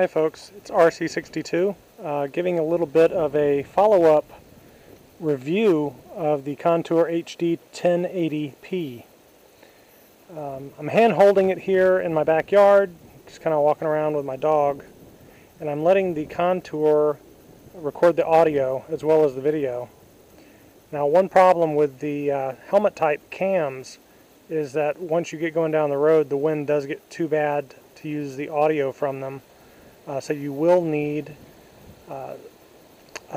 Hi folks, it's RC62 giving a little bit of a follow-up review of the ContourHD 1080p. I'm hand holding it here in my backyard, just kind of walking around with my dog, and I'm letting the Contour record the audio as well as the video. Now, one problem with the helmet type cams is that once you get going down the road, the wind does get too bad to use the audio from them. So you will need a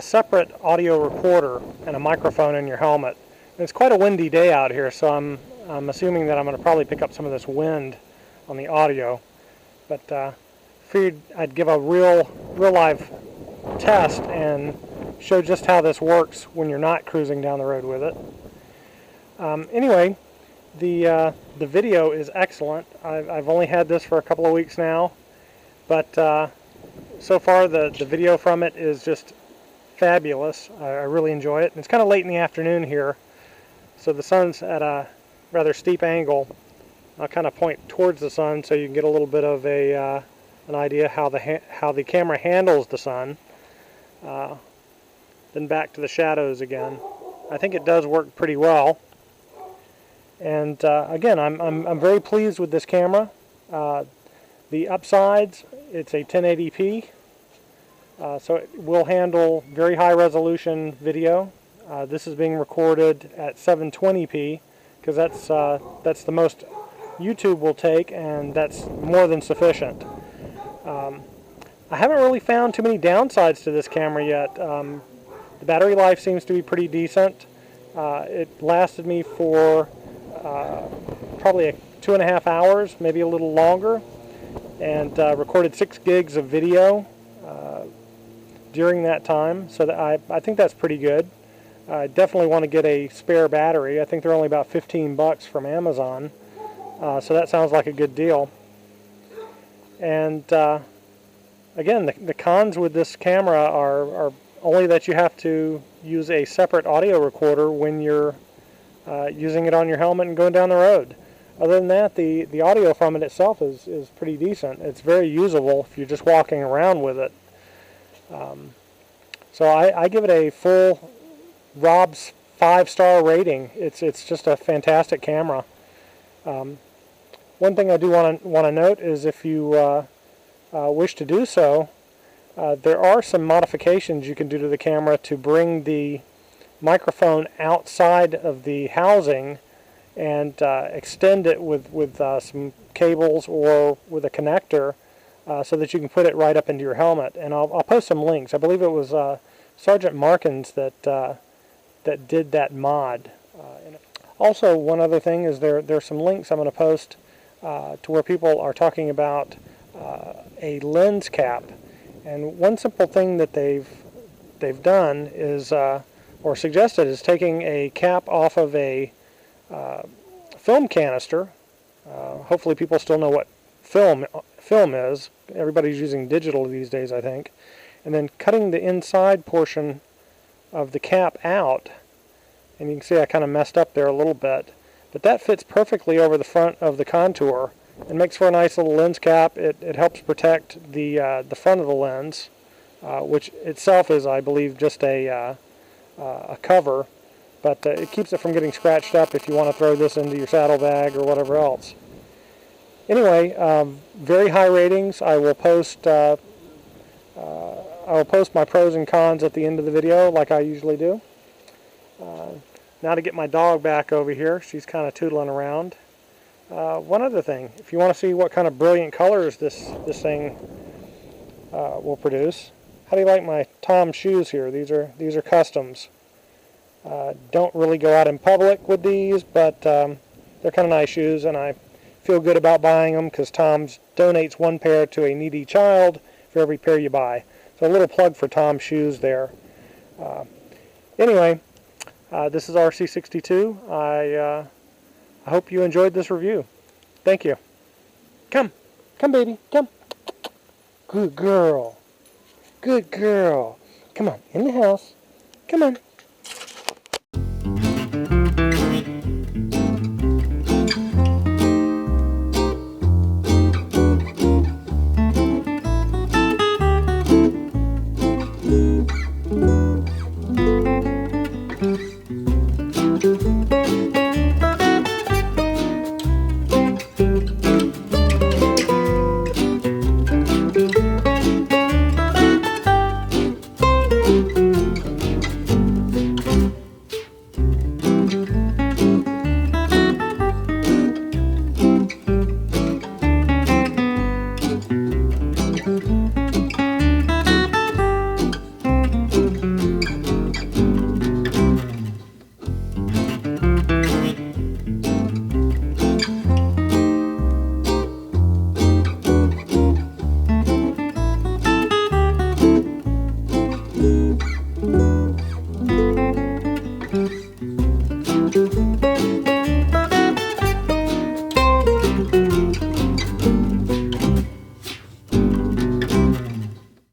separate audio recorder and a microphone in your helmet. And it's quite a windy day out here, so I'm assuming that I'm going to probably pick up some of this wind on the audio. But figured I'd give a real live test and show just how this works when you're not cruising down the road with it. Anyway, the video is excellent. I've only had this for a couple of weeks now, but so far the video from it is just fabulous. I really enjoy it. And it's kind of late in the afternoon here, so the sun's at a rather steep angle. I'll kind of point towards the sun so you can get a little bit of an idea how the camera handles the sun. Then back to the shadows again. I think it does work pretty well. And again, I'm very pleased with this camera. The upsides, it's a 1080p, so it will handle very high resolution video. This is being recorded at 720p because that's the most YouTube will take, and that's more than sufficient. I haven't really found too many downsides to this camera yet. The battery life seems to be pretty decent. It lasted me for probably 2.5 hours, maybe a little longer, and recorded 6 gigs of video during that time, so that I think that's pretty good. I definitely want to get a spare battery. I think they're only about 15 bucks from Amazon, so that sounds like a good deal. And again, the cons with this camera are only that you have to use a separate audio recorder when you're using it on your helmet and going down the road. Other than that, the audio from it itself is pretty decent. It's very usable if you're just walking around with it. So I give it a full Rob's 5-star rating. It's just a fantastic camera. One thing I do want to note is if you wish to do so, there are some modifications you can do to the camera to bring the microphone outside of the housing and extend it with some cables or with a connector so that you can put it right up into your helmet. And I'll post some links. I believe it was sgtmarkins that did that mod. Also, one other thing is there's some links I'm going to post to where people are talking about a lens cap. And one simple thing that they've done is or suggested is taking a cap off of a film canister. Hopefully people still know what film is. Everybody's using digital these days, I think. And then cutting the inside portion of the cap out. And you can see I kind of messed up there a little bit. But that fits perfectly over the front of the Contour and makes for a nice little lens cap. It helps protect the front of the lens, which itself is, I believe, just a cover, but it keeps it from getting scratched up if you want to throw this into your saddlebag or whatever else. Anyway, very high ratings. I will post my pros and cons at the end of the video, like I usually do. Now to get my dog back over here, she's kind of tootling around. One other thing, if you want to see what kind of brilliant colors this thing will produce, how do you like my Tom shoes here? These are customs. Don't really go out in public with these, but they're kind of nice shoes, and I feel good about buying them because Tom's donates one pair to a needy child for every pair you buy. So a little plug for Tom's shoes there. Anyway, this is RC62. I hope you enjoyed this review. Thank you. Come baby, come. Good girl. Good girl. Come on, in the house. Come on.